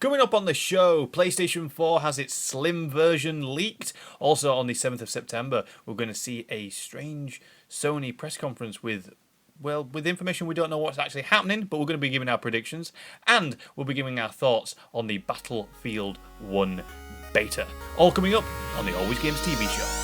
Coming up on the show, PlayStation 4 has its slim version leaked. Also on the 7th of September, we're going to see a strange Sony press conference with information we don't know what's actually happening, but we're going to be giving our predictions, and we'll be giving our thoughts on the Battlefield 1 beta. All coming up on the Always Games TV show.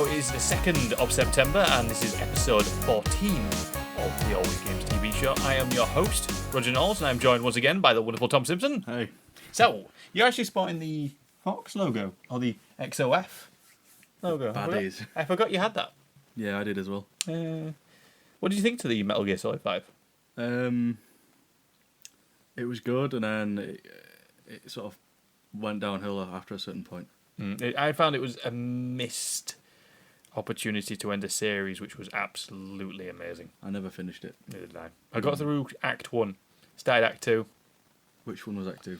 Is the 2nd of September, and this is episode 14 of the Always Games TV show. I am your host, Roger Knowles, and I'm joined once again by the wonderful Tom Simpson. Hey. So, you're actually spotting the Fox logo, or the XOF logo. Baddies. I forgot you had that. Yeah, I did as well. What did you think to the Metal Gear Solid 5? It was good, and then it sort of went downhill after a certain point. I found it was a missed opportunity to end a series which was absolutely amazing. I never finished it. Neither did I. I got through Act 1, started Act 2. Which one was Act 2?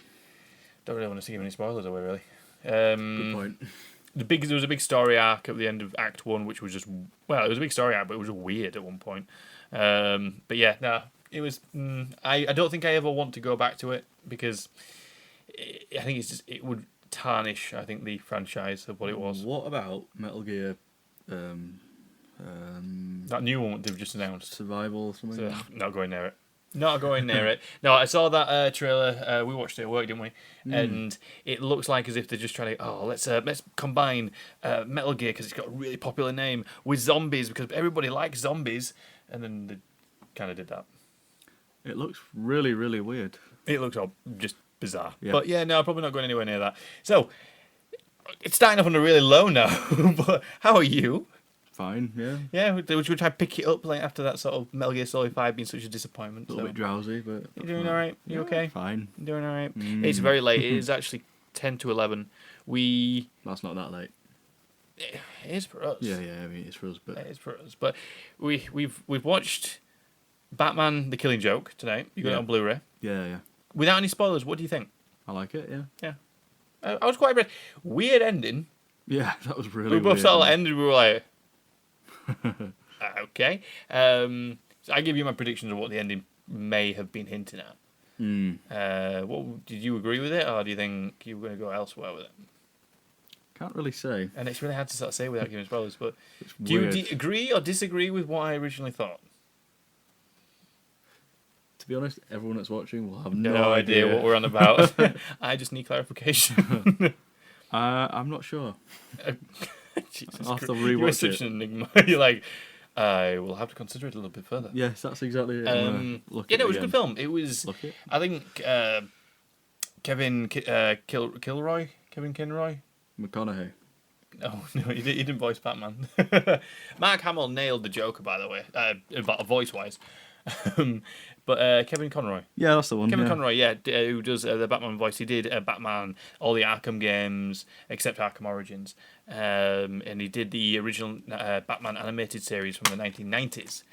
Don't really want to give any spoilers away, really. Good point. There was a big story arc at the end of Act 1, which was just... Well, it was a big story arc, but it was weird at one point. But yeah, no, it was... I don't think I ever want to go back to it, because I think it would tarnish, I think, the franchise of what it was. What about Metal Gear... that new one they've just announced. Survival or something? So, not going near it. Not going near it. No, I saw that trailer. We watched it at work, didn't we? And it looks like as if they're just trying to, let's combine Metal Gear, because it's got a really popular name, with zombies, because everybody likes zombies. And then they kind of did that. It looks really, really weird. It looks just bizarre. Yeah. But yeah, no, probably not going anywhere near that. So, it's starting off on a really low note, but how are you? Fine, yeah. Yeah, would you try to pick it up like after that sort of Metal Gear Solid 5 being such a disappointment? A little bit drowsy, but... You doing alright? You okay? Fine. You doing alright? It's very late. It is actually 10 to 11. That's not that late. It is for us. Yeah, I mean, it's for us, but... It is for us. But we've watched Batman The Killing Joke tonight. You got it on Blu-ray. Yeah. Without any spoilers, what do you think? I like it, yeah. Yeah. I was quite impressed. Weird ending. Yeah, that was really We both weird. sort of ended, we were like... okay. So I give you my predictions of what the ending may have been hinting at. What did you agree with it, or do you think you were going to go elsewhere with it? Can't really say. And it's really hard to sort of say without giving spoilers. But It's do weird. you agree or disagree with what I originally thought? To be honest, everyone that's watching will have No idea what we're on about. I just need clarification. I'm not sure. Jesus I'll have to Christ. rewatch You're such it. an enigma. You're like, I will have to consider it a little bit further. Yes, that's exactly it. Yeah, no, it was a good film. It was. Look it. I think Kevin Kilroy, Kevin Kinroy. McConaughey. Oh no, he didn't voice Batman. Mark Hamill nailed the Joker, by the way, voice wise. But Kevin Conroy. Yeah, that's the one. Kevin yeah. Conroy, who does the Batman voice. He did Batman, all the Arkham games, except Arkham Origins. And he did the original Batman animated series from the 1990s,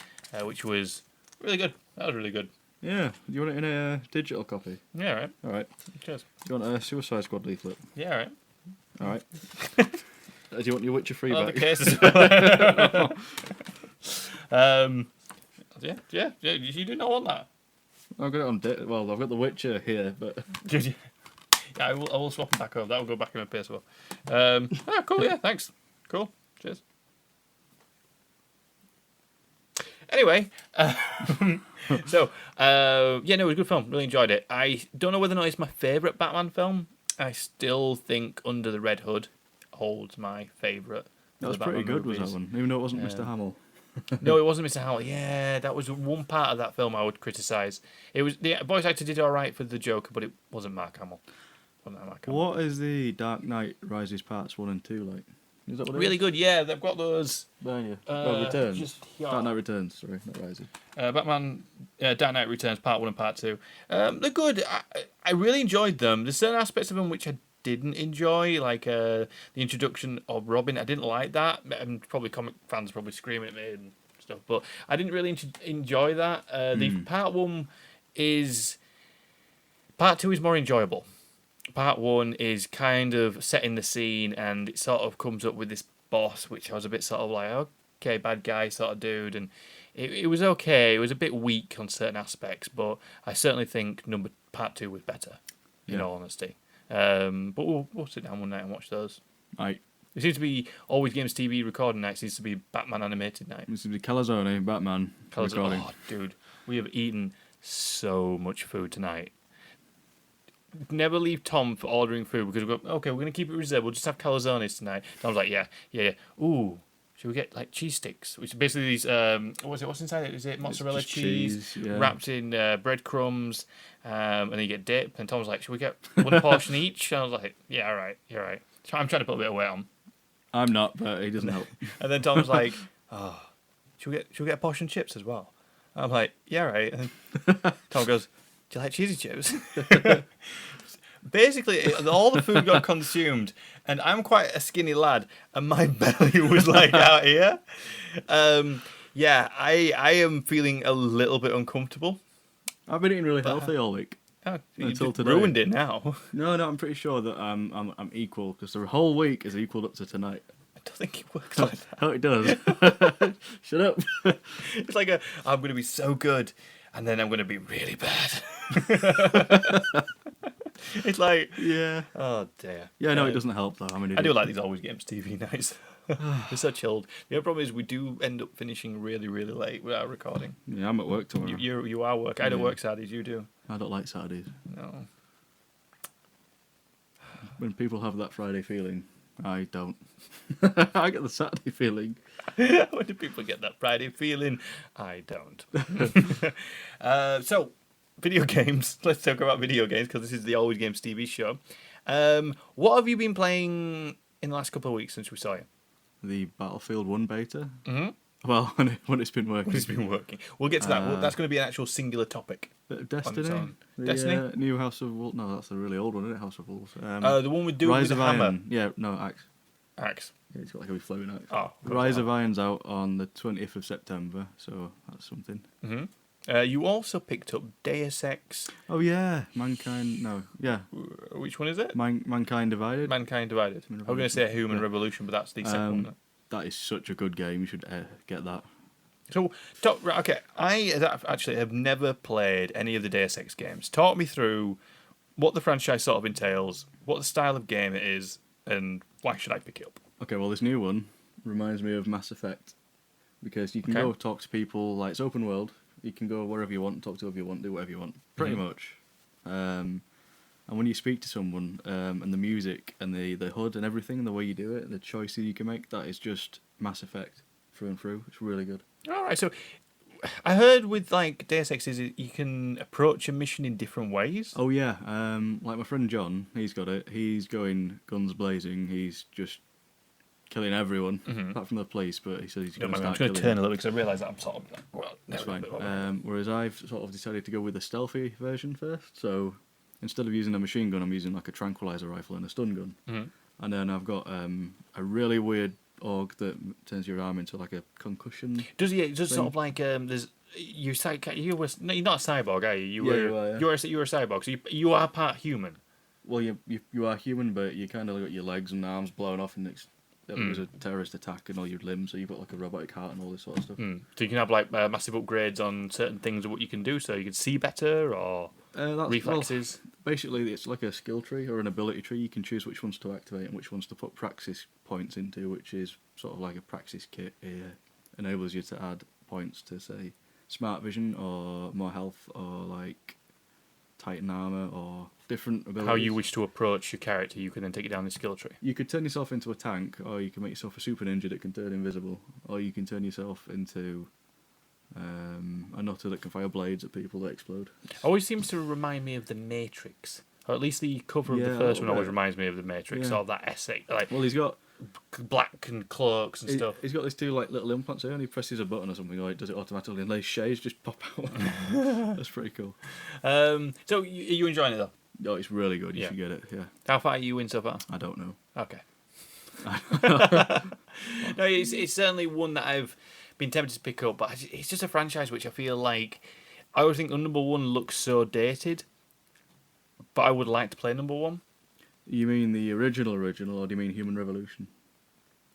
which was really good. That was really good. Yeah. Do you want it in a digital copy? Yeah, all right. All right. Cheers. Do you want a Suicide Squad leaflet? Yeah, all right. All right. Do you want your Witcher 3 Oh, back? the cases. Yeah. You do not want that. I've got it on. Well, I've got the Witcher here, but Yeah, I will swap them back over. That will go back in my PS4. Cool. Yeah, thanks. Cool. Cheers. Anyway, it was a good film. Really enjoyed it. I don't know whether or not it's my favourite Batman film. I still think Under the Red Hood holds my favourite. that was pretty good, was that one? Even though it wasn't Mr. Hamill. No, it wasn't Mr. Howell. Yeah, that was one part of that film I would criticise. It was the voice actor did all right for the Joker, but it wasn't Mark Hamill. from them. I can't What is the Dark Knight Rises Parts 1 and 2 like? Is that what it Really is? good, yeah. They've got those. There you. Well, Returns. Just here. Dark Knight Returns, sorry, not Rises. Batman, Dark Knight Returns Part 1 and Part 2. They're good. I really enjoyed them. There's certain aspects of them which I didn't enjoy, like the introduction of Robin. I didn't like that. And probably comic fans probably screaming at me and stuff, but I didn't really enjoy that. The Part 1 is... Part 2 is more enjoyable. Part 1 is kind of setting the scene, and it sort of comes up with this boss, which I was a bit sort of like, okay, bad guy sort of dude, and it was okay. It was a bit weak on certain aspects, but I certainly think Part 2 was better, in all honesty. But we'll sit down one night and watch those. Right. It seems to be Always Games TV recording night. It seems to be Batman animated night. This is the Calzone, Batman recording. Oh, dude, we have eaten so much food tonight. Never leave Tom for ordering food because we're going to keep it reserved. We'll just have calzones tonight. Tom's like, yeah. Ooh, should we get like cheese sticks? Which are basically these, what's inside it? Is it mozzarella cheese wrapped in breadcrumbs, and then you get dip? And Tom's like, should we get one portion each? And I was like, yeah, all right, you're right. So I'm trying to put a bit of weight on. I'm not, but he doesn't help. And then Tom's like, should we get a portion of chips as well? I'm like, yeah, right. And then Tom goes, do you like cheesy chips? Basically, all the food got consumed, and I'm quite a skinny lad, and my belly was like out here. Yeah, I am feeling a little bit uncomfortable. I've been eating really healthy all week. Until today. Ruined it now. No, I'm pretty sure that I'm equal, because the whole week is equaled up to tonight. I don't think it works like that. Oh, it does. Shut up. It's like I'm going to be so good, and then I'm going to be really bad. It's like, yeah. Oh dear. Yeah, no, it doesn't help though. I do like these Always Games TV nights. They're so chilled. The other problem is we do end up finishing really, really late without recording. Yeah, I'm at work tomorrow. You are work. I don't work Saturdays. You do. I don't like Saturdays. No. When people have that Friday feeling, I don't. I get the Saturday feeling. When do people get that Friday feeling? I don't. So, video games. Let's talk about video games because this is the Always Games TV show. What have you been playing in the last couple of weeks since we saw you? The Battlefield 1 beta. Mm-hmm. Well, when it's been working. When it's been working. We'll get to that. That's going to be an actual singular topic. Bit of Destiny. Destiny? New House of Wolves. No, that's a really old one, isn't it? House of Wolves. The one with Rise with of the hammer. Iron. Yeah, no, Axe. Axe. Yeah, it's got like a wee floating axe. Oh, Rise of Iron's out on the 20th of September, so that's something. Mm-hmm. You also picked up Deus Ex. Oh yeah, Mankind. No, yeah. Which one is it? Mankind Divided. Mankind Divided. I was going to say Human Revolution, but that's the second one. That is such a good game. You should get that. So, okay, I actually have never played any of the Deus Ex games. Talk me through what the franchise sort of entails, what the style of game it is, and why should I pick it up? Okay, well, this new one reminds me of Mass Effect because you can go talk to people. Like, it's open world. You can go wherever you want, talk to whoever you want, do whatever you want, pretty much. And when you speak to someone, and the music and the HUD and everything, and the way you do it, the choices you can make, that is just Mass Effect through and through. It's really good. All right, so I heard with like Deus Ex is you can approach a mission in different ways. Oh yeah, like my friend John, he's got it. He's going guns blazing. He's just killing everyone apart from the police. But he says he's going to start killing. I'm just going to turn a little because I realise that I'm sort of well. That's fine. Whereas I've sort of decided to go with the stealthy version first. So instead of using a machine gun, I'm using like a tranquilizer rifle and a stun gun. And then I've got a really weird org that turns your arm into like a concussion. Does he? Just sort of like there's you're not a cyborg, are you? You're a cyborg, so you are part human. Well, you are human, but you kind of got your legs and arms blown off, and it was a terrorist attack, and all your limbs. So you've got like a robotic heart and all this sort of stuff. So you can have like massive upgrades on certain things of what you can do, so you can see better or reflexes. Well, basically, it's like a skill tree or an ability tree. You can choose which ones to activate and which ones to put praxis points into, which is sort of like a praxis kit. It enables you to add points to, say, smart vision or more health or like titan armor or different abilities. How you wish to approach your character, you can then take it down the skill tree. You could turn yourself into a tank, or you can make yourself a super ninja that can turn invisible, or you can turn yourself into a nutter that can fire blades at people that explode. Always seems to remind me of the Matrix. Or at least the cover of Yeah, the a first little one always bit. reminds me of the Matrix, Yeah. or that essay, like Well, he's got black and cloaks and stuff. he's got these two like little implants here, and he presses a button or something, like does it automatically, and these shades just pop out. That's pretty cool. So are you enjoying it though? Oh, it's really good. You Yeah. should get it. Yeah. How far are you in so far? I don't know. Okay. No, it's certainly one that I've been tempted to pick up, but it's just a franchise which I feel like I always think number one looks so dated, but I would like to play number one. You mean the original, or do you mean Human Revolution?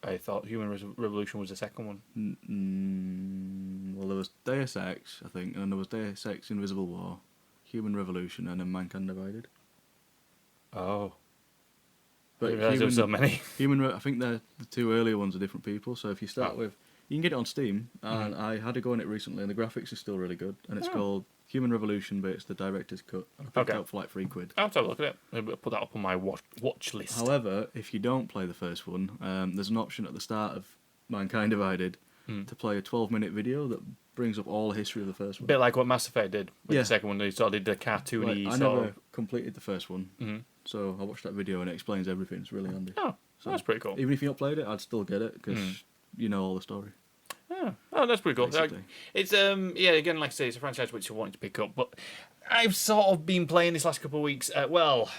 I thought Human Revolution was the second one. Well, there was Deus Ex, I think, and there was Deus Ex Invisible War, Human Revolution, and then Mankind Divided. Oh. I But didn't realise there were so many. I think the two earlier ones are different people. So if you start with, you can get it on Steam, and I had a go on it recently, and the graphics are still really good. And it's called Human Revolution, but it's the director's cut. I picked it up for like £3. I'll have to have a look at it. I'll put that up on my watch list. However, if you don't play the first one, there's an option at the start of Mankind Divided to play a 12-minute video that brings up all the history of the first one. A bit like what Mass Effect did with Yeah. the second one. They sort of did the cartoony I sort never of... completed the first one, so I watched that video and it explains everything. It's really handy. Oh, So that's pretty cool. Even if you not played it, I'd still get it because you know all the story. Yeah. Oh, that's pretty cool. Basically. It's yeah, again, like I say, it's a franchise which I wanted to pick up, but I've sort of been playing this last couple of weeks. So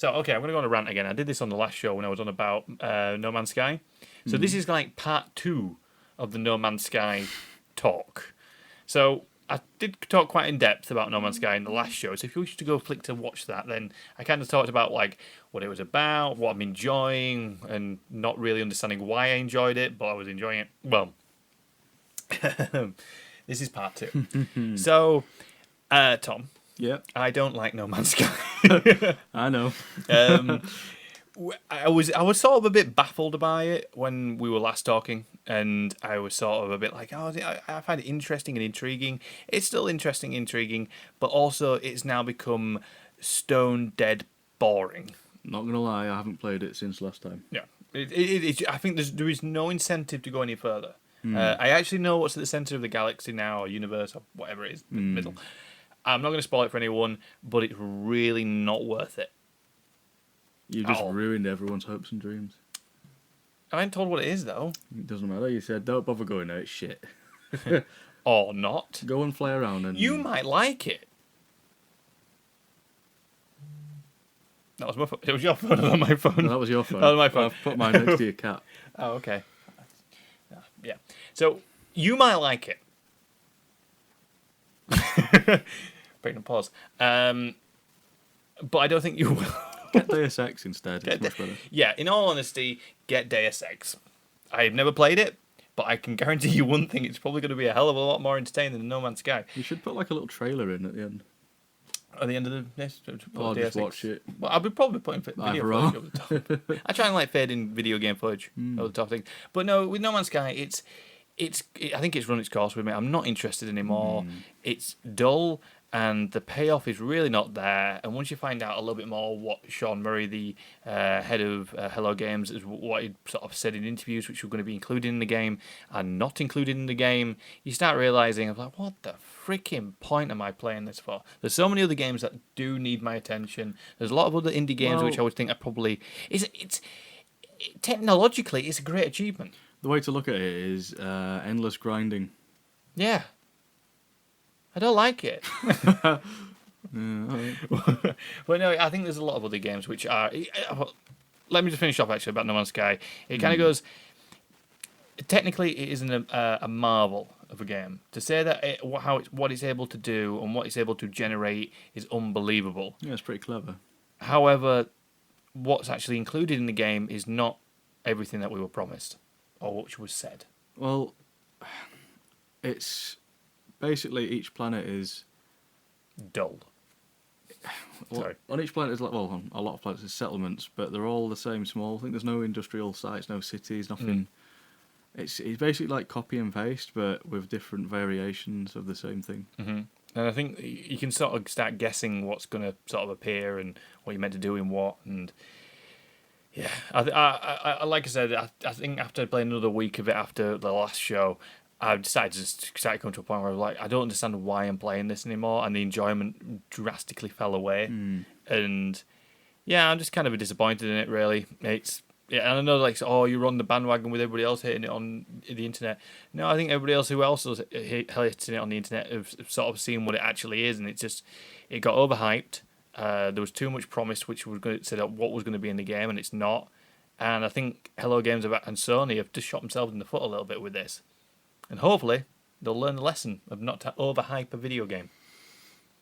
okay, I'm going to go on a rant again. I did this on the last show when I was on about No Man's Sky. So this is like part 2 of the No Man's Sky talk. So I did talk quite in depth about No Man's Sky in the last show. So if you wish to go click to watch that, then I kind of talked about like what it was about, what I'm enjoying, and not really understanding why I enjoyed it, but I was enjoying it. Well, this is part 2. So, Tom, Yeah, I don't like No Man's Sky. I know. I was sort of a bit baffled by it when we were last talking, and I was sort of a bit like, oh, I find it interesting and intriguing. It's still interesting, intriguing, but also it's now become stone dead boring. Not gonna lie, I haven't played it since last time. Yeah, I think there is no incentive to go any further. I actually know what's at the center of the galaxy now, or universe, or whatever it is, in the middle. I'm not going to spoil it for anyone, but it's really not worth it. You just ruined everyone's hopes and dreams. I ain't told what it is, though. It doesn't matter. You said don't bother going there. It's shit. Or not. Go and fly around and You might like it. That was my phone. It was your phone, not my phone. No, that was your phone. That was my phone. I've put mine next to your cat. Oh, okay. Yeah. So, you might like it. Breaking a pause. But I don't think you will. Get Deus Ex instead. It's much better. Yeah, in all honesty, get Deus Ex. I've never played it, but I can guarantee you one thing, it's probably going to be a hell of a lot more entertaining than No Man's Sky. You should put like a little trailer in at the end. At the end of this, Or just watch it. Well, I'll be probably putting video Either footage over the top. I try and like fade in video game footage over the top things. But no, with No Man's Sky, I think it's run its course with me. I'm not interested anymore. It's dull, and the payoff is really not there. And once you find out a little bit more what Sean Murray, the head of Hello Games, is what he sort of said in interviews, which were going to be included in the game and not included in the game, you start realizing, like, what the freaking point am I playing this for? There's so many other games that do need my attention. There's a lot of other indie games which I would think are probably technologically it's a great achievement. The way to look at it is endless grinding. Yeah. I don't like it. Yeah, alright. Well, no, I think there's a lot of other games which are... Let me just finish off, actually, about No Man's Sky. It kind of goes... Technically, it isn't a marvel of a game. To say that what it's able to do and what it's able to generate is unbelievable. Yeah, it's pretty clever. However, what's actually included in the game is not everything that we were promised or which was said. Well, it's... Basically, each planet is... Dull. Well, Sorry. on each planet, on a lot of planets, there's settlements, but they're all the same small. I think there's no industrial sites, no cities, nothing. It's basically like copy and paste, but with different variations of the same thing. Mm-hmm. And I think you can sort of start guessing what's going to sort of appear and what you're meant to do in what. And yeah, I like I said, I think after playing another week of it after the last show, I started to come to a point where I was like, I don't understand why I'm playing this anymore, and the enjoyment drastically fell away. And yeah, I'm just kind of disappointed in it. Really, and I know like, oh, you're on the bandwagon with everybody else hitting it on the internet. No, I think everybody else who else was hitting it on the internet have sort of seen what it actually is, and it got overhyped. There was too much promise, which was going to say what was going to be in the game, and it's not. And I think Hello Games and Sony have just shot themselves in the foot a little bit with this. And hopefully, they'll learn the lesson of not to overhype a video game.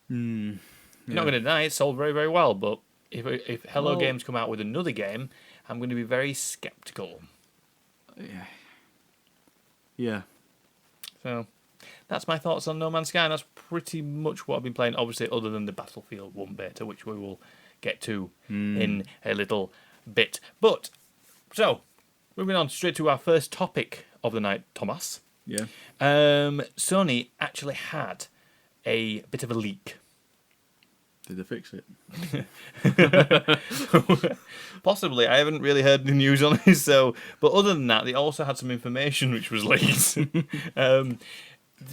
You're not going to deny it sold very, very well, but if Hello Games come out with another game, I'm going to be very skeptical. Yeah. So, that's my thoughts on No Man's Sky, and that's pretty much what I've been playing, obviously, other than the Battlefield 1 beta, which we will get to in a little bit. But, so, moving on straight to our first topic of the night, Thomas. Yeah. Sony actually had a bit of a leak. Did they fix it? Possibly. I haven't really heard the news on this. But other than that, they also had some information which was leaked.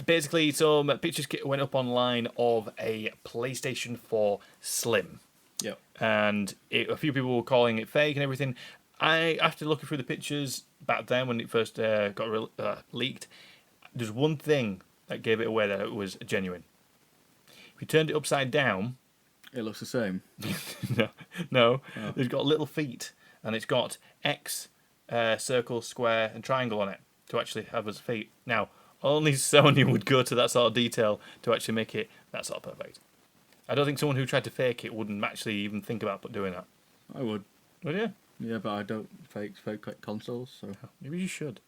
Basically, some pictures went up online of a PlayStation 4 Slim. Yep. And a few people were calling it fake and everything. After looking through the pictures back then when it first got leaked, there's one thing that gave it away that it was genuine. If you turned it upside down, it looks the same. No. Oh. It's got little feet, and it's got X, circle, square, and triangle on it to actually have as feet. Now, only Sony would go to that sort of detail to actually make it that sort of perfect. I don't think someone who tried to fake it wouldn't actually even think about doing that. I would. Would you? Yeah, but I don't fake consoles, so... Maybe you should.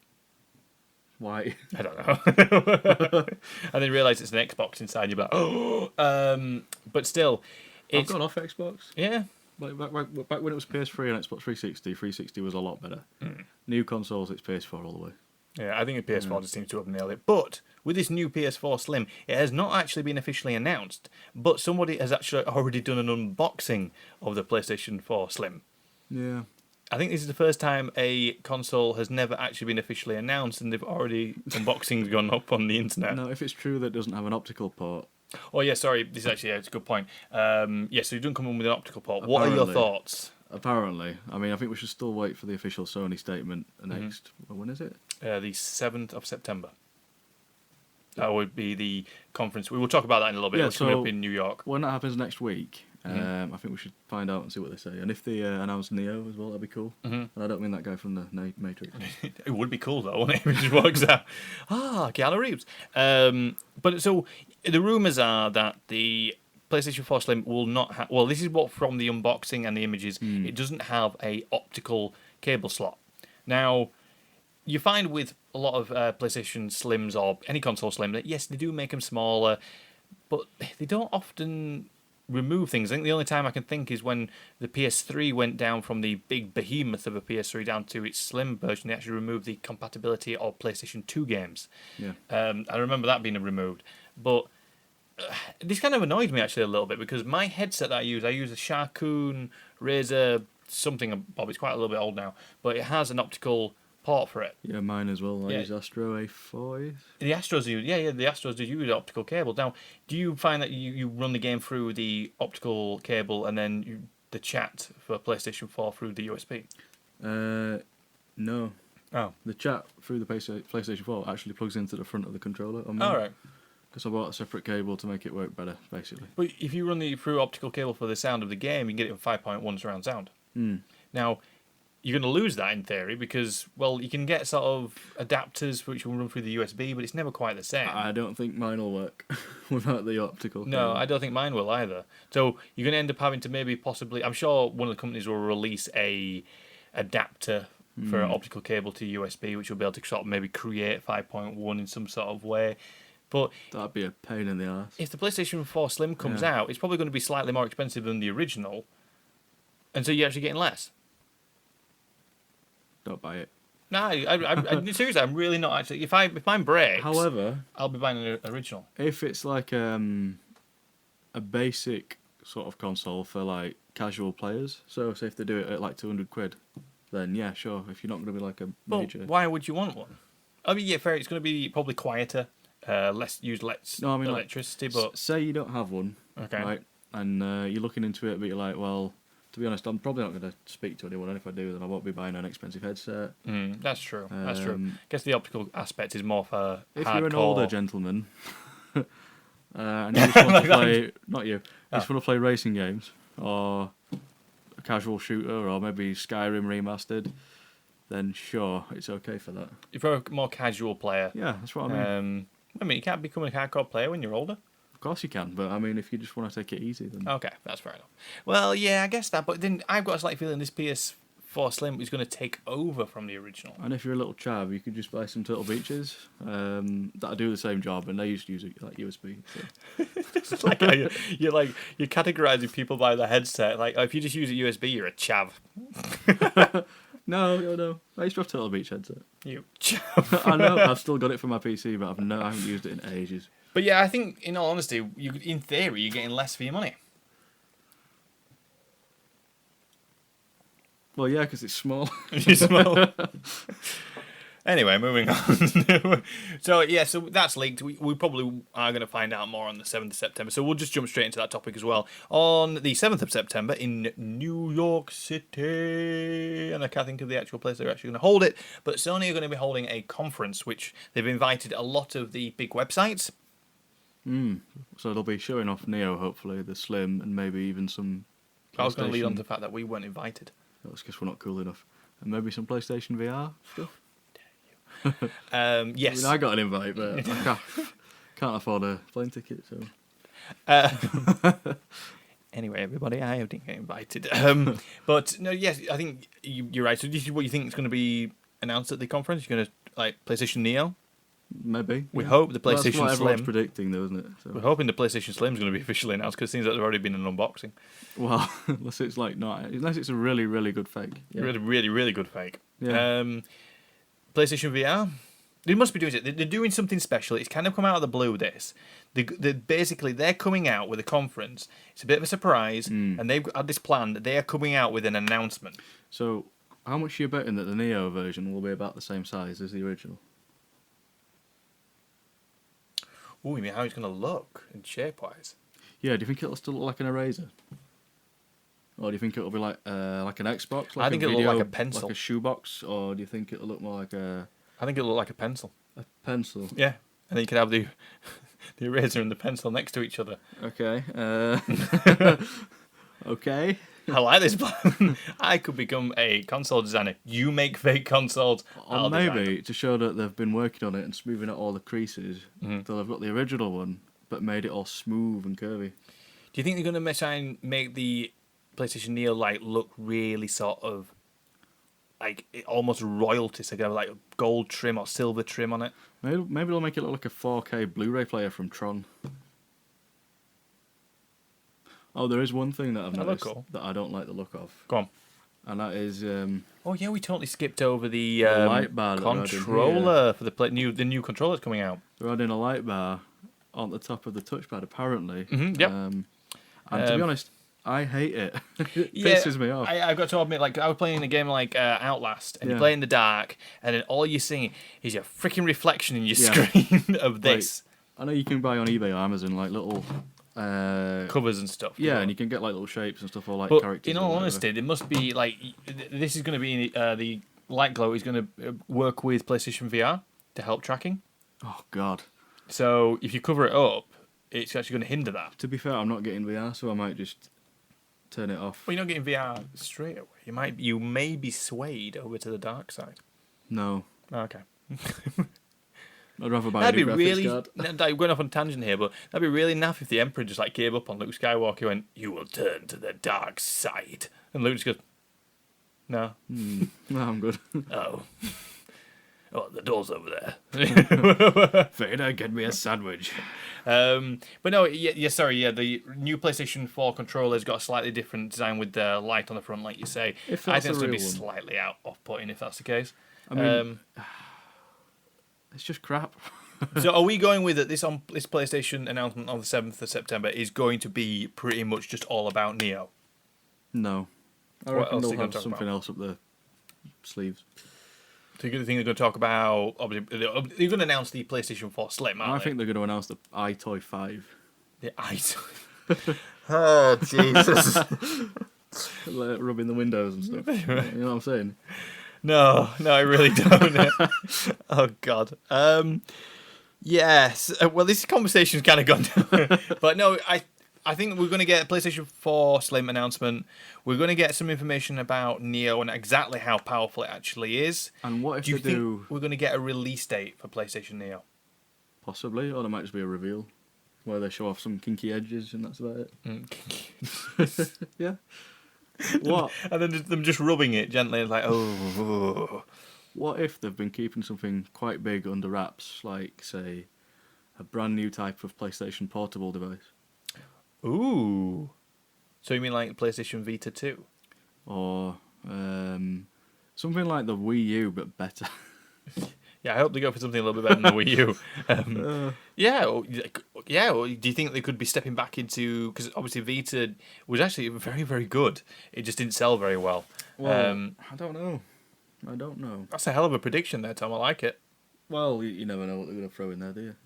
Why? I don't know. And then realise it's an Xbox inside, and you're like, oh! But still... I've gone off Xbox. Yeah. Back when it was PS3 and Xbox 360 was a lot better. New consoles, it's PS4 all the way. Yeah, I think the PS4 just seems to have nailed it. But with this new PS4 Slim, it has not actually been officially announced, but somebody has actually already done an unboxing of the PlayStation 4 Slim. Yeah. I think this is the first time a console has never actually been officially announced, and they've already unboxings gone up on the internet. No, if it's true that it doesn't have an optical port. Oh yeah, sorry. This is actually it's a good point. So you don't come in with an optical port. What are your thoughts? Apparently, I mean, I think we should still wait for the official Sony statement next. When is it? The 7th of September. That would be the conference. We will talk about that in a little bit. It's coming up in New York. When that happens next week, I think we should find out and see what they say. And if they announce Neo as well, that'd be cool. And I don't mean that guy from the Matrix. It would be cool though, wouldn't it? If it just works out. Keanu Reeves. But so the rumours are that the PlayStation 4 Slim will not have... Well, this is what from the unboxing and the images. It doesn't have a optical cable slot. Now, you find with a lot of PlayStation Slims or any console Slim that, yes, they do make them smaller, but they don't often remove things. I think the only time I can think is when the PS3 went down from the big behemoth of a PS3 down to its slim version. They actually removed the compatibility of PlayStation 2 games. Yeah. I remember that being removed. But this kind of annoyed me actually a little bit because my headset that I use a Sharkoon Razer something. Bob, it's quite a little bit old now, but it has an optical port for it. Yeah, mine as well. I use Astro A4. The Astros use, the Astros do use optical cable. Now, do you find that you run the game through the optical cable and then the chat for PlayStation 4 through the USB? No. Oh. The chat through the PlayStation 4 actually plugs into the front of the controller. All right. Because I bought a separate cable to make it work better, basically. But if you run through optical cable for the sound of the game, you can get it in 5.1 surround sound. Now, you're going to lose that in theory because, well, you can get sort of adapters which will run through the USB, but it's never quite the same. I don't think mine will work without the optical cable. No, I don't think mine will either. So you're going to end up having to maybe possibly... I'm sure one of the companies will release a adapter for an optical cable to USB, which will be able to sort of maybe create 5.1 in some sort of way. But that'd be a pain in the ass. If the PlayStation 4 Slim comes out, it's probably going to be slightly more expensive than the original, and so you're actually getting less. Don't buy it. No, I seriously, I'm really not actually. If mine breaks, however, I'll be buying an original. If it's like a basic sort of console for like casual players, so say if they do it at like £200, then yeah, sure. If you're not going to be like a major, why would you want one? I mean, yeah, fair. It's going to be probably quieter, less No, I mean, electricity, but say you don't have one, okay. right? And you're looking into it, but you're like, well, to be honest, I'm probably not going to speak to anyone, and if I do, then I won't be buying an expensive headset. That's true. That's true. I guess the optical aspect is more for if hardcore. you're an older gentleman, and you just want to play, not you, just want to play racing games or a casual shooter or maybe Skyrim remastered, then sure, it's okay for that. If you're a more casual player, Yeah, that's what I mean. You can't become a hardcore player when you're older. Of course you can, but I mean, if you just want to take it easy, then Okay, that's fair enough. Well, yeah, I guess that. But then I've got a slight feeling this PS4 Slim is going to take over from the original. And if you're a little chav, you could just buy some Turtle Beaches that do the same job, and they used to use it like USB. So. It's like how you're categorizing people by the headset. Like if you just use a USB, you're a chav. No. I used to have Turtle Beach headset. You chav. I know. I've still got it for my PC, but I haven't used it in ages. But yeah, I think in all honesty, in theory, you're getting less for your money. Well, yeah, because it's small. It's small. Anyway, moving on. So that's leaked. We probably are going to find out more on the 7th of September. So we'll just jump straight into that topic as well. On the 7th of September in New York City, and I can't think of the actual place they're actually going to hold it, but Sony are going to be holding a conference, which they've invited a lot of the big websites. So they'll be showing off Neo, hopefully, the Slim, and maybe even some I was going to lead on to the fact that we weren't invited. That's because we're not cool enough. And maybe some PlayStation VR stuff. Yes. I mean, I got an invite, but I can't afford a plane ticket, so... Anyway, everybody, I didn't get invited. But, no, yes, I think you're right. So this is what you think is going to be announced at the conference? You're going to, like, PlayStation Neo? Maybe. We hope the PlayStation that's what everyone's Slim... predicting, though, isn't it? So. We're hoping the PlayStation Slim is going to be officially announced, because it seems like there's already been an unboxing. Well, unless it's a really, really good fake. Yeah. Really, really, really good fake. Yeah. PlayStation VR, they must be doing it. They're doing something special. It's kind of come out of the blue, this. They're coming out with a conference. It's a bit of a surprise, and they've had this plan that they are coming out with an announcement. So, how much are you betting that the Neo version will be about the same size as the original? Ooh, you mean how it's going to look in shape-wise? Yeah, do you think it'll still look like an Eraser? Or do you think it'll be like an Xbox? Like I think it'll look like a pencil. Like a shoebox? Or do you think it'll look more like a... I think it'll look like a pencil. A pencil? Yeah. And then you could have the eraser and the pencil next to each other. Okay. Okay. I like this plan. I could become a console designer. You make fake consoles. Or maybe to show that they've been working on it and smoothing out all the creases, they'll have got the original one, but made it all smooth and curvy. Do you think they're going to try and make the PlayStation Neo look really sort of almost royalty? So they have like gold trim or silver trim on it. Maybe they'll make it look like a 4K Blu-ray player from Tron. Oh, there is one thing that I've noticed that I don't like the look of. Go on. And that is... oh, yeah, we totally skipped over the light bar controller for the new controller that's coming out. They're adding a light bar on the top of the touchpad, apparently. Yep. And to be honest, I hate it. It pisses me off. I've got to admit, I was playing a game like Outlast, and you play in the dark, and then all you're seeing is your freaking reflection in your screen of this. I know you can buy on eBay or Amazon little... covers and stuff. Yeah, and you can get little shapes and stuff, or but characters. In all honesty, there must be this is going to be the light glow is going to work with PlayStation VR to help tracking. Oh God! So if you cover it up, it's actually going to hinder that. To be fair, I'm not getting VR, so I might just turn it off. Well, you're not getting VR straight away. You may be swayed over to the dark side. No. Okay. I'd rather buy a new graphics card. I'm going off on a tangent here, but that'd be really naff if the Emperor just gave up on Luke Skywalker and went, "You will turn to the dark side," and Luke just goes, "No, no, I'm good." Oh, the door's over there. Vader, get me a sandwich. But no, the new PlayStation 4 controller's got a slightly different design with the light on the front, like you say. I think it's going to be slightly off-putting if that's the case. I mean, it's just crap. So are we going with it? This PlayStation announcement on the 7th of September is going to be pretty much just all about Neo? No. I reckon they'll have something else up their sleeves. So you think they're going to talk about? Obviously, they're going to announce the PlayStation 4 Slim, aren't I they? think they're going to announce the iToy 5. The iToy. Oh Jesus! Like, rubbing the windows and stuff. You know what I'm saying? No, I really don't. Oh God. Yes. Well, this conversation's kind of gone down. But no, I think we're going to get a PlayStation 4 Slim announcement. We're going to get some information about Neo and exactly how powerful it actually is. And what if Do you they think do? we're going to get a release date for PlayStation Neo? Possibly, or there might just be a reveal where they show off some kinky edges, and that's about it. Yeah. What? And then them just rubbing it gently, like, oh. What if they've been keeping something quite big under wraps, like, say, a brand new type of PlayStation Portable device? Ooh. So you mean like PlayStation Vita 2? Or something like the Wii U, but better. Yeah, I hope they go for something a little bit better than the Wii U. Yeah. Or do you think they could be stepping back into... Because obviously Vita was actually very, very good. It just didn't sell very well. Well, I don't know. That's a hell of a prediction there, Tom. I like it. Well, you never know what they're going to throw in there, do you?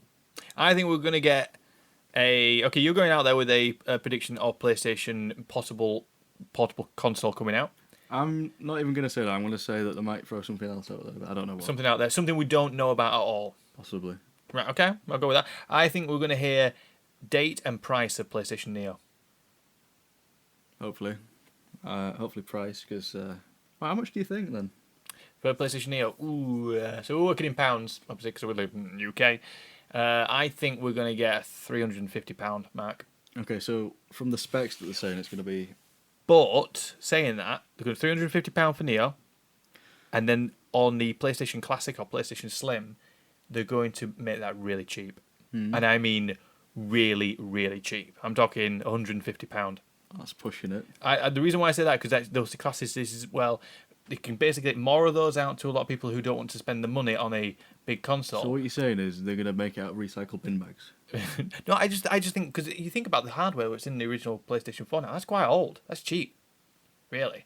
I think we're going to get a... Okay, you're going out there with a prediction of PlayStation possible portable console coming out. I'm not even going to say that. I'm going to say that they might throw something else out there, but I don't know what. Something out there. Something we don't know about at all. Possibly. Right, okay. I'll go with that. I think we're going to hear date and price of PlayStation Neo. Hopefully. Hopefully price, because... well, how much do you think, then? For PlayStation Neo, so we're working in pounds, obviously, because we live in the UK. I think we're going to get a £350 mark. Okay, so from the specs that they're saying, it's going to be... But, saying that, they're going to £350 for Neo, and then on the PlayStation Classic or PlayStation Slim, they're going to make that really cheap. And I mean really, really cheap. I'm talking £150. That's pushing it. The reason why I say that, because those classics is, well... They can basically get more of those out to a lot of people who don't want to spend the money on a big console. So what you're saying is they're going to make it out of recycled bin bags? No, I just think, because you think about the hardware that's in the original PlayStation 4 now, that's quite old. That's cheap. Really.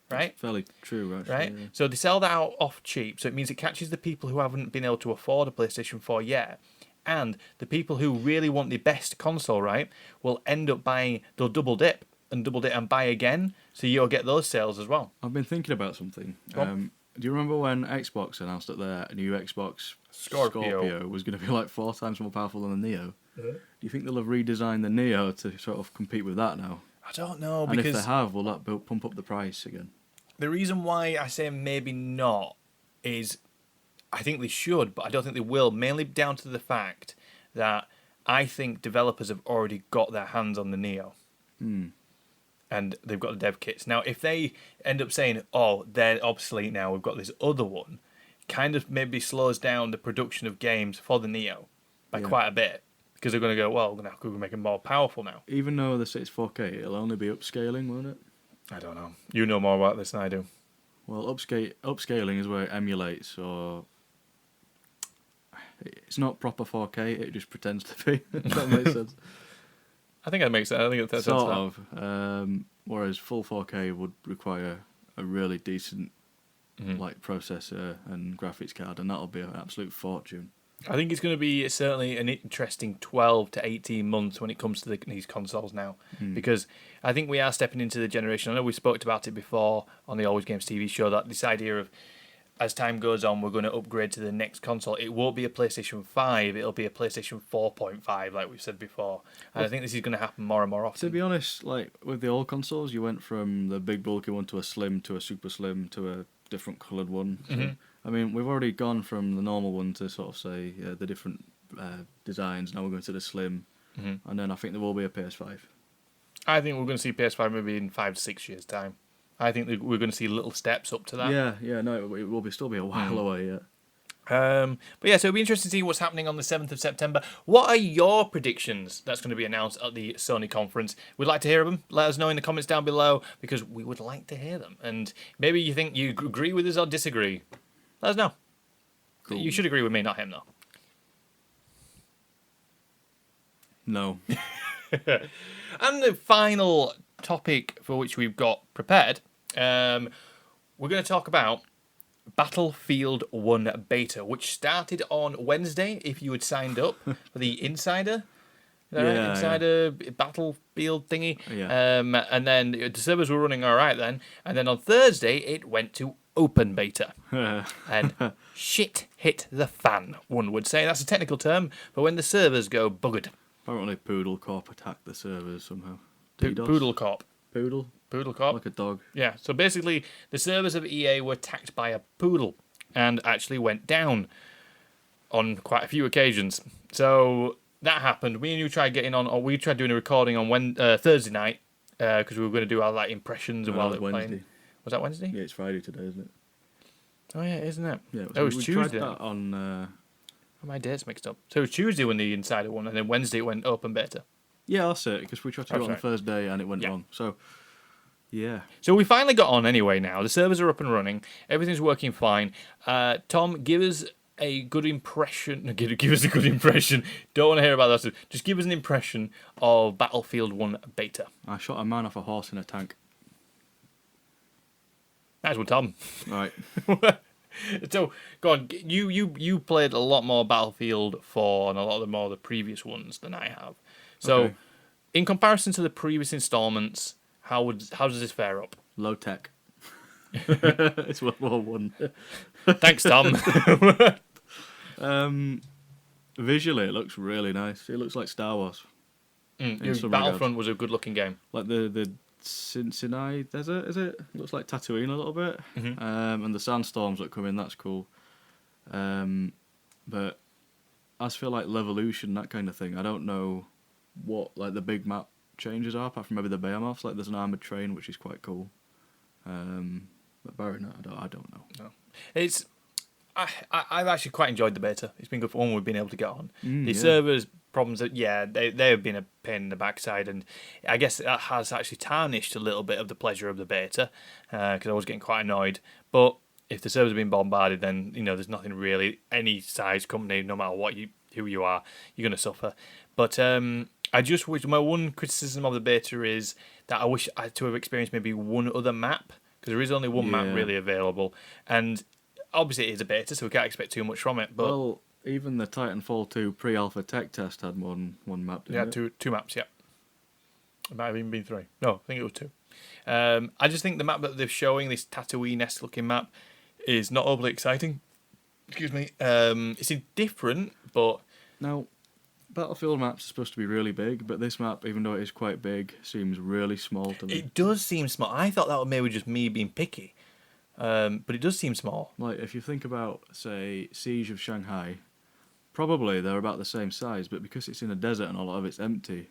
Right? That's fairly true, actually. Right? Yeah. So they sell that out off cheap, so it means it catches the people who haven't been able to afford a PlayStation 4 yet. And the people who really want the best console, right, will end up buying, they'll double dip and buy again, so you'll get those sales as well. I've been thinking about something. Do you remember when Xbox announced that their new Xbox Scorpio was going to be like 4 times more powerful than the Neo? Do you think they'll have redesigned the Neo to sort of compete with that now? I don't know, And because if they have, will that pump up the price again? the reason why I say maybe not is I think they should, but I don't think they will, mainly down to the fact that I think developers have already got their hands on the Neo. And they've got the dev kits. Now, if they end up saying, oh, they're obsolete now, we've got this other one, kind of maybe slows down the production of games for the Neo by quite a bit. Because they're going to go, well, we're going to make it more powerful now. Even though they say it's 4K, it'll only be upscaling, won't it? I don't know. You know more about this than I do. Well, upscaling is where it emulates, or... It's not proper 4K, it just pretends to be. If that makes sense. I think that makes sense. I think that's sort of. Whereas full 4K would require a really decent like processor and graphics card, and that'll be an absolute fortune. I think it's going to be certainly an interesting 12 to 18 months when it comes to these consoles now, because I think we are stepping into the generation. I know we spoke about it before on the AlwayzGamezTV show, that this idea of, as time goes on, we're going to upgrade to the next console. It won't be a PlayStation 5, it'll be a PlayStation 4.5, like we've said before. And I think this is going to happen more and more often. To be honest, like with the old consoles, you went from the big bulky one to a slim, to a super slim, to a different coloured one. So, I mean, we've already gone from the normal one to sort of say the different designs. Now we're going to the slim, and then I think there will be a PS5. I think we're going to see PS5 maybe in 5 to 6 years' time. I think that we're going to see little steps up to that. Yeah, no, it will still be a while away yet. But yeah, so it'll be interesting to see what's happening on the 7th of September. What are your predictions that's going to be announced at the Sony conference? We'd like to hear them. Let us know in the comments down below, because we would like to hear them. And maybe you think you agree with us or disagree. Let us know. Cool. You should agree with me, not him, though. No. And the final topic for which we've got prepared, we're going to talk about Battlefield 1 beta, which started on Wednesday if you had signed up for the Insider. Is that right? Insider Battlefield thingy. Yeah. And then the servers were running all right then. And then on Thursday, it went to open beta. And shit hit the fan, one would say. That's a technical term, but when the servers go buggered. Apparently Poodle Corp attacked the servers somehow. Poodle Corp. Poodle? Poodle Corp. Like a dog. Yeah, so basically the servers of EA were attacked by a poodle and actually went down on quite a few occasions. So that happened. Me and you tried getting on, or we tried doing a recording on Thursday night because we were going to do our impressions while it was playing. Was that Wednesday? Yeah, it's Friday today, isn't it? Oh yeah, isn't it? Yeah, it was Tuesday. We tried that on... Oh, my dates mixed up. So it was Tuesday when the Insider won, and then Wednesday it went open beta. Yeah, that's it, because we tried to do it on the first day and it went wrong. So, yeah. So we finally got on anyway now. The servers are up and running. Everything's working fine. Tom, give us a good impression. Give us a good impression. Don't want to hear about that. Just give us an impression of Battlefield 1 beta. I shot a man off a horse in a tank. Nice one, Tom. Right. So, go on. You played a lot more Battlefield 4 and a lot more of the previous ones than I have. So, Okay. In comparison to the previous installments, how does this fare up? Low tech. It's World War One. Thanks, Tom. Visually, it looks really nice. It looks like Star Wars. Battlefront was a good-looking game. Like the Sinai Desert, is it? Looks like Tatooine a little bit. Mm-hmm. And the sandstorms that come in, that's cool. But as for Levolution, that kind of thing, I don't know what the big map changes are, apart from maybe the behemoths. There's an armoured train, which is quite cool. But barring that, I don't know. No. I've actually quite enjoyed the beta. It's been good for one we've been able to get on. The servers problems, they have been a pain in the backside, and I guess that has actually tarnished a little bit of the pleasure of the beta because I was getting quite annoyed. But if the servers have been bombarded, then there's nothing really. Any size company, no matter who you are, you're going to suffer. But I just wish my one criticism of the beta is that I wish I had to have experienced maybe one other map because there is only one map really available, and obviously it is a beta, so we can't expect too much from it. But well, even the Titanfall 2 pre-alpha tech test had one map, didn't it? two maps, yeah. It might have even been three. No, I think it was two. I just think the map that they're showing, this Tatooine-esque looking map, is not overly exciting. Excuse me. It's different, but... Now, Battlefield maps are supposed to be really big, but this map, even though it is quite big, seems really small to me. It does seem small. I thought that was maybe just me being picky. But it does seem small. If you think about, say, Siege of Shanghai, probably they're about the same size, but because it's in a desert and a lot of it's empty,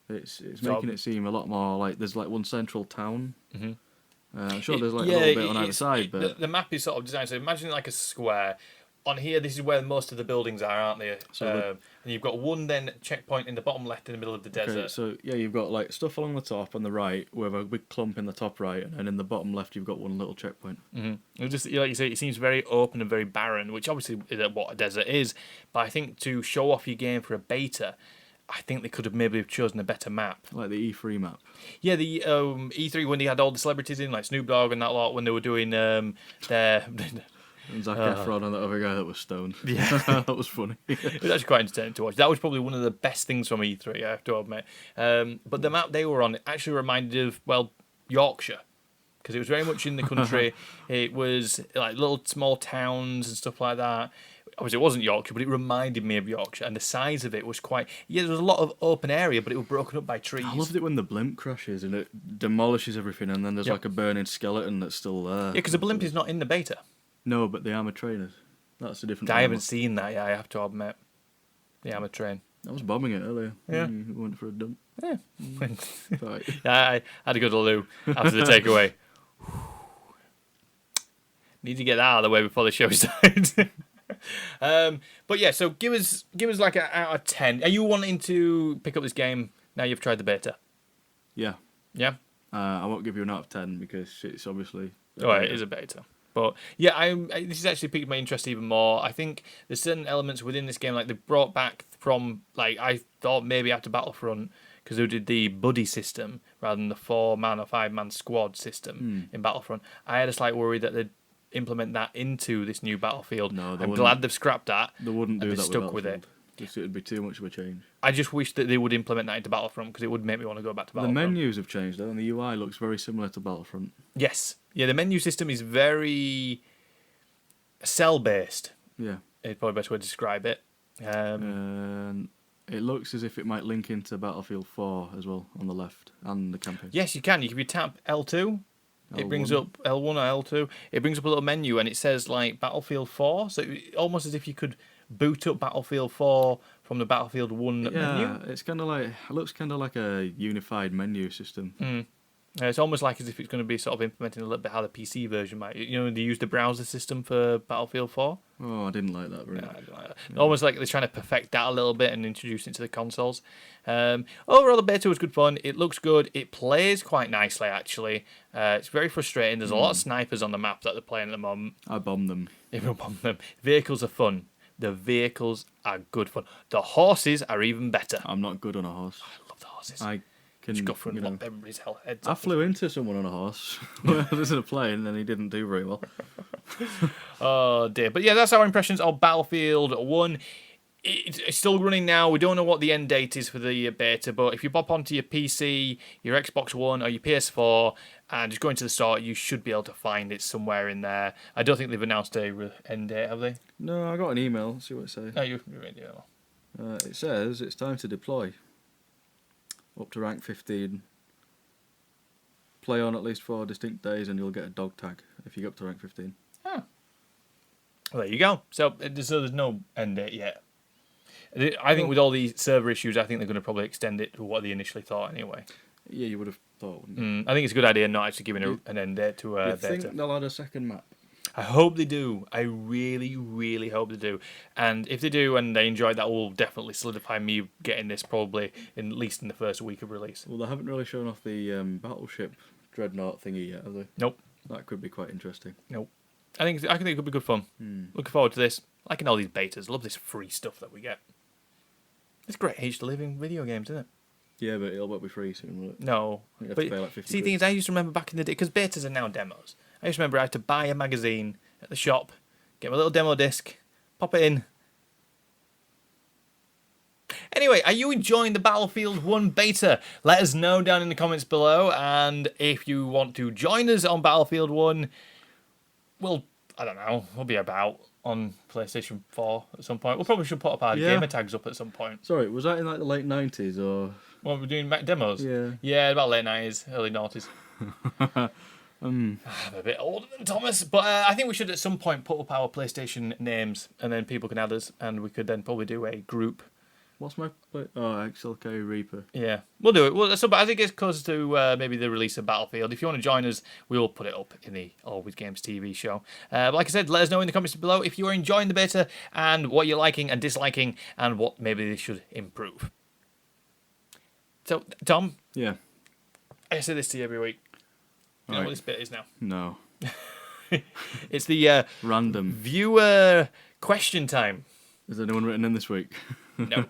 it's making it seem a lot more like there's one central town. Mm-hmm. I'm sure there's a little bit on either side, but the map is sort of designed. So imagine like a square. On here, this is where most of the buildings are, aren't they? And you've got one then checkpoint in the bottom left in the middle of the desert. Okay, so yeah, you've got stuff along the top on the right with a big clump in the top right, and then in the bottom left you've got one little checkpoint. Mm-hmm. It just like you say, it seems very open and very barren, which obviously is what a desert is. But I think to show off your game for a beta, I think they could have maybe chosen a better map. Like the E3 map. Yeah, the E3 when they had all the celebrities in, like Snoop Dogg and that lot, when they were doing their... And Zac Efron and that other guy that was stoned. Yeah. That was funny. It was actually quite entertaining to watch. That was probably one of the best things from E3, I have to admit. But the map they were on actually reminded of, Yorkshire. Because it was very much in the country. It was like little small towns and stuff like that. Obviously, it wasn't Yorkshire, but it reminded me of Yorkshire. And the size of it was quite... Yeah, there was a lot of open area, but it was broken up by trees. I loved it when the blimp crashes and it demolishes everything, and then there's a burning skeleton that's still there. Yeah, because the blimp is not in the beta. No, but the armoured trainers. That's a different... I haven't seen that yet, I have to admit. The armoured train. I was bombing it earlier. Yeah. We went for a dump. Yeah. Right. Yeah, I had to go to the loo after the takeaway. Need to get that out of the way before the show starts. But yeah, so give us like an out of 10. Are you wanting to pick up this game now you've tried the beta? Yeah. Yeah? I won't give you an out of 10 because it's obviously... It is a beta. But yeah, this has actually piqued my interest even more. I think there's certain elements within this game, they brought back from, I thought maybe after Battlefront, because they did the buddy system rather than the 4-man or 5-man squad system in Battlefront. I had a slight worry that they'd implement that into this new Battlefield. No, they I'm wouldn't. glad they've scrapped that. They wouldn't do and that they're with stuck with it. Battlefield. It would be too much of a change. I just wish that they would implement that into Battlefront because it would make me want to go back to The Battlefront. menus have changed though, and the UI looks very similar to Battlefront. Yes. Yeah, the menu system is very cell-based. Yeah. Is probably the best way to describe it. It looks as if it might link into Battlefield 4 as well on the left and the campaign. Yes, you can. If you tap L2, it brings L1. up L1 or L2. It brings up a little menu and it says like Battlefield 4. So almost as if you could boot up Battlefield 4 from the Battlefield 1 menu. Yeah, it looks kind of like a unified menu system. It's almost like as if it's going to be sort of implementing a little bit how the PC version might. You know, they use the browser system for Battlefield 4. Oh, I didn't like that really. No, I don't like that. Yeah. Almost like they're trying to perfect that a little bit and introduce it to the consoles. Overall, the beta was good fun. It looks good. It plays quite nicely, actually. It's very frustrating. There's a lot of snipers on the map that they're playing at the moment. I bombed them. Everyone bomb them. Vehicles are fun. The vehicles are good fun. The horses are even better. I'm not good on a horse. I love the horses. I can Just go through and lop everybody's heads I off. flew into someone on a horse. I was in a plane and he didn't do very well. Oh dear. But yeah, that's our impressions of Battlefield 1. It's still running now. We don't know what the end date is for the beta, but if you pop onto your PC, your Xbox One, or your PS4, and just go into the store, you should be able to find it somewhere in there. I don't think they've announced a end date, have they? No, I got an email. Let's see what it says. No, you're read the email. It says it's time to deploy. Up to rank 15. Play on at least 4 distinct days and you'll get a dog tag if you get up to rank 15. Huh. Well, there you go. So there's no end date yet. I think with all these server issues, I think they're going to probably extend it to what they initially thought anyway. Yeah, you would have thought, wouldn't you? I think it's a good idea not actually giving an end date to I beta. think they'll add a second map. I hope they do. I really, really hope they do. And if they do and they enjoy that, will definitely solidify me getting this probably at least in the first week of release. Well, they haven't really shown off the battleship dreadnought thingy yet, have they? Nope. That could be quite interesting. Nope. I think it could be good fun. Looking forward to this. Liking all these betas. Love this free stuff that we get. It's a great age to live in video games, isn't it? Yeah, but it'll be free soon, will it? No. You have But to pay like 50 see, the thing is, I used to remember back in the day, because betas are now demos. I used to remember I had to buy a magazine at the shop, get my little demo disc, pop it in. Anyway, are you enjoying the Battlefield 1 beta? Let us know down in the comments below. And if you want to join us on Battlefield 1, we'll be about on PlayStation 4 at some point. We'll probably should put up our gamer tags up at some point. Sorry, was that in like the late 90s or...? Well, we're doing demos? Yeah. Yeah, about late 90s, early 90s. I'm a bit older than Thomas, but I think we should at some point put up our PlayStation names and then people can add us and we could then probably do a group. What's my... XLK Reaper. Yeah, we'll do it. Well, so, but as it gets closer to maybe the release of Battlefield, if you want to join us, we will put it up in the Always Games TV show. But like I said, let us know in the comments below if you are enjoying the beta and what you're liking and disliking and what maybe they should improve. So, Tom? Yeah. I say this to you every week. You know Right. what this bit is now? No. It's the Random. viewer question time. Has anyone written in this week? No.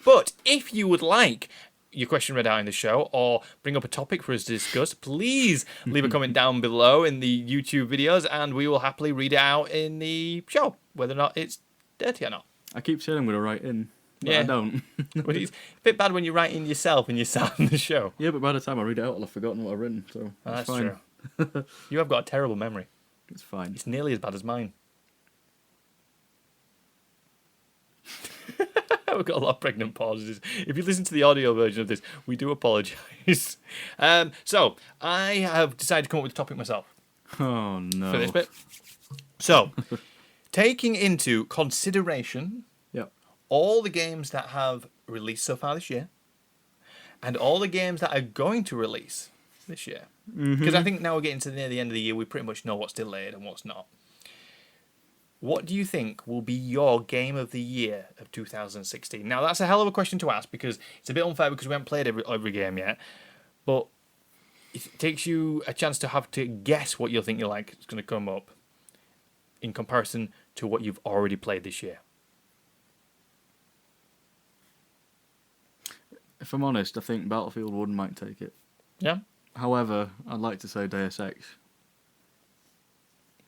But if you would like your question read out in the show or bring up a topic for us to discuss, please leave a comment down below in the YouTube videos and we will happily read it out in the show, whether or not it's dirty or not. I keep saying I'm going to write in, but Yeah. I don't. But it's a bit bad when you write in yourself and you sound in the show. Yeah, but by the time I read it out, I'll have forgotten what I've written, so That's fine. true. You have got a terrible memory. It's fine. It's nearly as bad as mine. We've got a lot of pregnant pauses. If you listen to the audio version of this, we do apologise. So, I have decided to come up with a topic myself Oh, no. for this bit. So, taking into consideration Yep. all the games that have released so far this year and all the games that are going to release this year. Because I think now we're getting to near the end of the year, we pretty much know what's delayed and what's not. What do you think will be your game of the year of 2016? Now, that's a hell of a question to ask because it's a bit unfair because we haven't played every game yet. But it takes you a chance to have to guess what you think you like is going to come up in comparison to what you've already played this year. If I'm honest, I think Battlefield 1 might take it. Yeah? However, I'd like to say Deus Ex.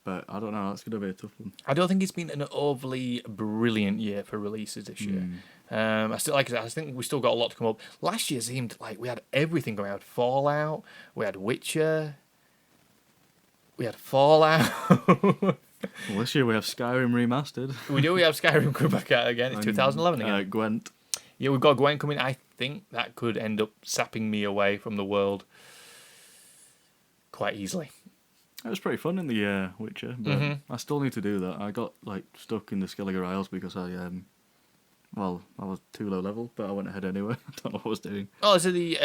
but I don't know. That's going to be a tough one. I don't think it's been an overly brilliant year for releases this year. I still like. I think we still got a lot to come up. Last year seemed like we had everything going. We had Fallout, we had Witcher, we had Fallout. Well, this year we have Skyrim remastered. We do. We have Skyrim coming back out again. It's 2011 again. Gwent. Yeah, we've got Gwen coming. I think that could end up sapping me away from the world quite easily. It was pretty fun in the Witcher, but I still need to do that. I got stuck in the Skellige Isles because I was too low level, but I went ahead anyway. I don't know what I was doing. Oh, so the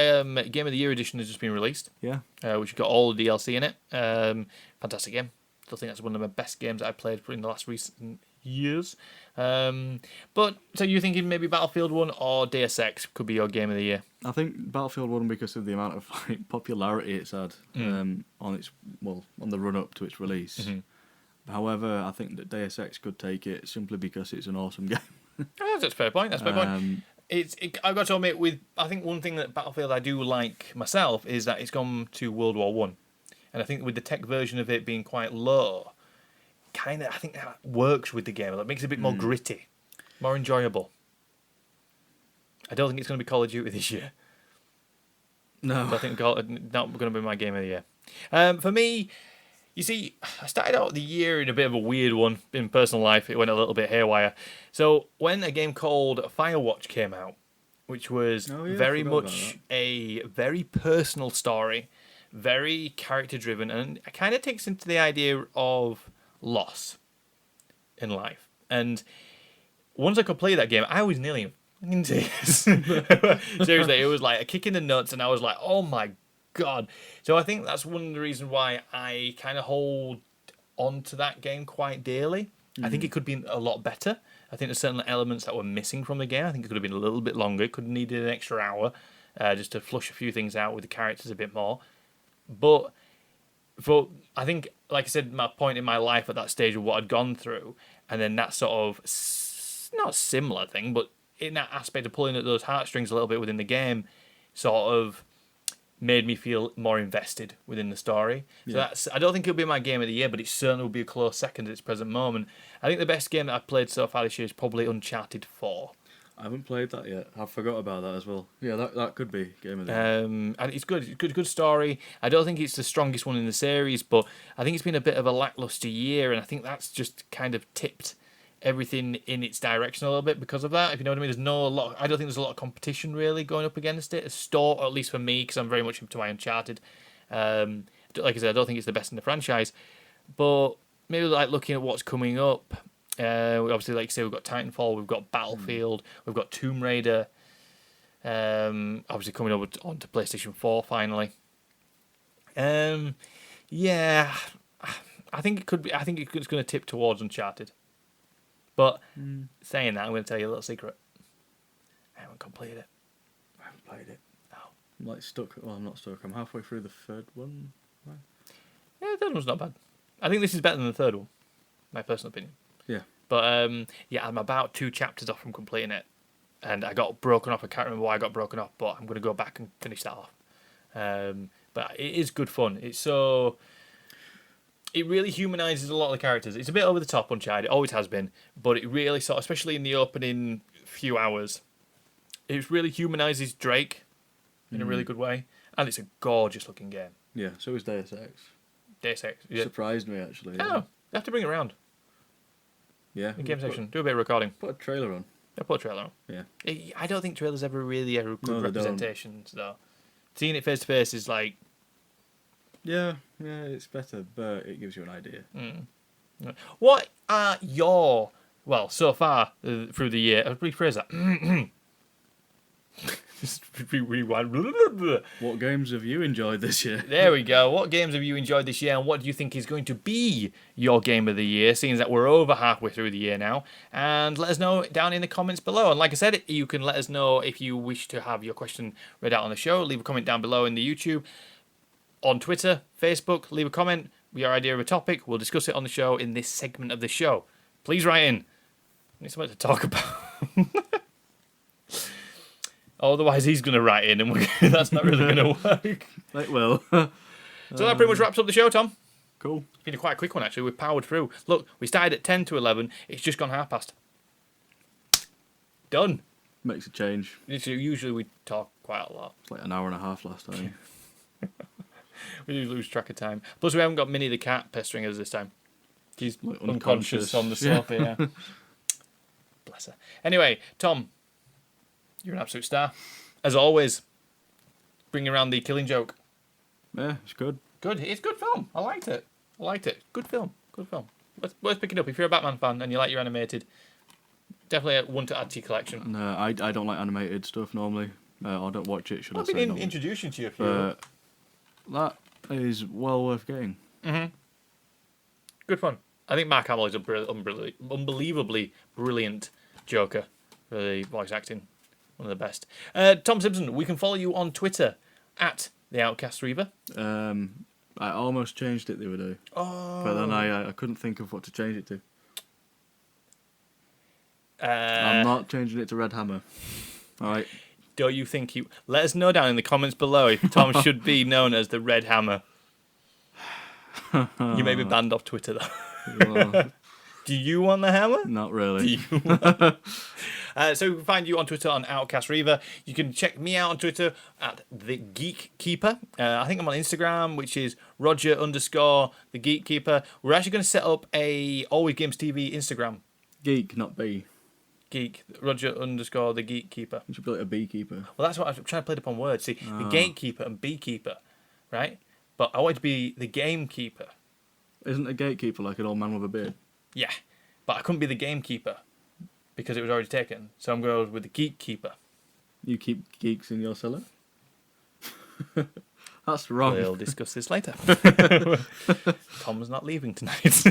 Game of the Year edition has just been released. Yeah. Which got all the DLC in it. Fantastic game. Still think that's one of my best games that I've played in the last recent years. But so you're thinking maybe Battlefield 1 or Deus Ex could be your Game of the Year? I think Battlefield 1 because of the amount of popularity it's had on the run up to its release. However, I think that Deus Ex could take it simply because it's an awesome game. Oh, that's a fair point. I've got to admit, I think one thing that Battlefield I do like myself is that it's gone to World War One, and I think with the tech version of it being quite low, I think that works with the game. That makes it a bit more gritty, more enjoyable. I don't think it's going to be Call of Duty this year. No, So I think not going to be my Game of the Year. For me, you see, I started out the year in a bit of a weird one in personal life. It went a little bit haywire. So when a game called Firewatch came out, which was very much a very personal story, very character driven, and it kind of takes into the idea of loss in life. And once I could play that game, I was nearly in tears. Seriously, it was like a kick in the nuts, and I was like, oh my God. So I think that's one of the reasons why I kind of hold on to that game quite dearly. I think it could be a lot better. I think there's certain elements that were missing from the game. I think it could have been a little bit longer. It could have needed an extra hour just to flush a few things out with the characters a bit more. But I think, like I said, my point in my life at that stage of what I'd gone through, and then that sort of, not similar thing, but in that aspect of pulling at those heartstrings a little bit within the game, sort of made me feel more invested within the story. So I don't think it'll be my Game of the Year, but it certainly will be a close second at this present moment. I think the best game that I've played so far this year is probably Uncharted 4. I haven't played that yet. I forgot about that as well. Yeah, that could be Game of the Year. And it's good. Good story. I don't think it's the strongest one in the series, but I think it's been a bit of a lackluster year, and I think that's just kind of tipped everything in its direction a little bit because of that. If you know what I mean, I don't think there's a lot of competition really going up against it. A store, or at least for me, because I'm very much into my Uncharted. Like I said, I don't think it's the best in the franchise, but maybe like looking at what's coming up. Obviously, like you say, we've got Titanfall, we've got Battlefield, we've got Tomb Raider. Obviously coming over onto PlayStation 4 finally. Yeah, I think it could be. I think it's going to tip towards Uncharted. But saying that, I'm going to tell you a little secret. I haven't completed it. I haven't played it. No. I'm like stuck. Well, I'm not stuck. I'm halfway through the third one. Right. Yeah, the third one's not bad. I think this is better than the third one. My personal opinion. Yeah. But I'm about 2 chapters off from completing it, and I got broken off. I can't remember why I got broken off, but I'm going to go back and finish that off. But it is good fun. It really humanises a lot of the characters. It's a bit over the top, Uncharted. It always has been. But it really especially in the opening few hours, it really humanises Drake in a really good way. And it's a gorgeous looking game. Yeah, so is Deus Ex. Deus Ex. Yeah. Surprised me, actually. Oh, they have to bring it around. Yeah. The game section. Do a bit of recording. Put a trailer on. Yeah, put a trailer on. Yeah. I don't think trailers ever really are good representations, though. Seeing it face to face is like... Yeah, it's better, but it gives you an idea. What are your... Well, so far through the year... I'll rephrase that. Just rewind. What games have you enjoyed this year? There we go. What games have you enjoyed this year, and what do you think is going to be your Game of the Year, seeing that we're over halfway through the year now? And let us know down in the comments below. And like I said, you can let us know if you wish to have your question read out on the show. Leave a comment down below in the YouTube. On Twitter, Facebook, leave a comment with your idea of a topic. We'll discuss it on the show in this segment of the show. Please write in. I need something to talk about. Otherwise, he's going to write in, and that's not really going to work. Like, well. So that pretty much wraps up the show, Tom. Cool. It's been quite a quick one, actually. We've powered through. Look, we started at 10 to 11. It's just gone 5:30. Done. Makes a change. Usually we talk quite a lot. It's like an hour and a half last time. We do lose track of time. Plus, we haven't got Minnie the cat pestering us this time. She's Like unconscious on the sofa, yeah. Bless her. Anyway, Tom, you're an absolute star. As always, bringing around the Killing Joke. Yeah, it's good. Good. It's a good film. I liked it. Good film. Good film. Worth picking up. If you're a Batman fan and you like your animated, definitely one to add to your collection. No, I don't like animated stuff normally. I don't watch it, should I I've say. been introducing to you a few. That is well worth getting. Good fun. I think Mark Hamill is unbelievably brilliant Joker for the voice acting. One of the best. Tom Simpson, we can follow you on Twitter at the Outcast Reaver. I almost changed it the other day. Oh. But then I couldn't think of what to change it to. I'm not changing it to Red Hammer. Alright. Don't you think you... Let us know down in the comments below if Tom should be known as the Red Hammer. You may be banned off Twitter, though. Well, Do you want the hammer? not really. So you can find you on Twitter on Outcast Reaver. You can check me out on Twitter at The Geek Keeper. I think I'm on Instagram, which is Roger_The Geek Keeper. We're actually going to set up a Always Games TV Instagram. Geek, not bee. Geek, Roger_The Geek Keeper. You should be like a beekeeper. Well, that's what I'm trying to play upon words. See, the gatekeeper and beekeeper, right? But I want to be the gamekeeper. Isn't a gatekeeper like an old man with a beard? Yeah, but I couldn't be the gamekeeper because it was already taken. So I'm going with the geek keeper. You keep geeks in your cellar? That's wrong. We'll discuss this later. Tom's not leaving tonight.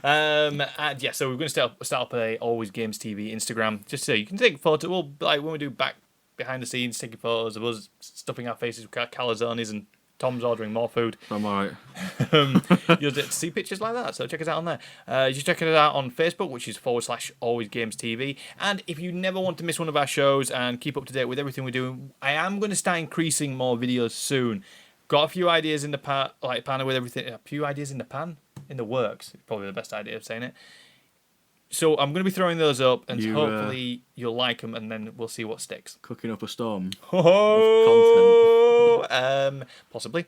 And yeah, so we're going to start up a Always Games TV Instagram, just so you can take photos. Well, like when we do back behind the scenes, taking photos of us stuffing our faces with calzones and Tom's ordering more food. I'm alright. You'll get to see pictures like that, so check us out on there. You check it out on Facebook, which is /AlwayzGamesTV. And if you never want to miss one of our shows and keep up to date with everything we're doing, I am going to start increasing more videos soon. Got a few ideas in the pan, with everything. A few ideas in the pan? In the works. Probably the best idea of saying it. So I'm going to be throwing those up, and hopefully you'll like them, and then we'll see what sticks. Cooking up a storm Oh, of content. Possibly.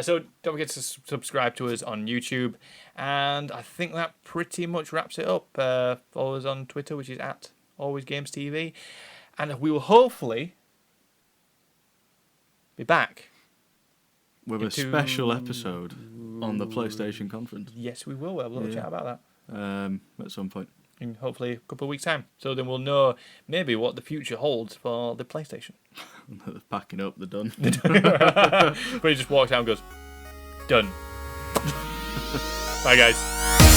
So don't forget to subscribe to us on YouTube, and I think that pretty much wraps it up. Follow us on Twitter, which is at AlwayzGamesTV, and we will hopefully be back With a special episode on the PlayStation conference. Yes, we will. We'll have a little chat about that. At some point. In hopefully a couple of weeks' time. So then we'll know maybe what the future holds for the PlayStation. They're packing up, they're done. But he just walks out and goes, done. Bye, guys.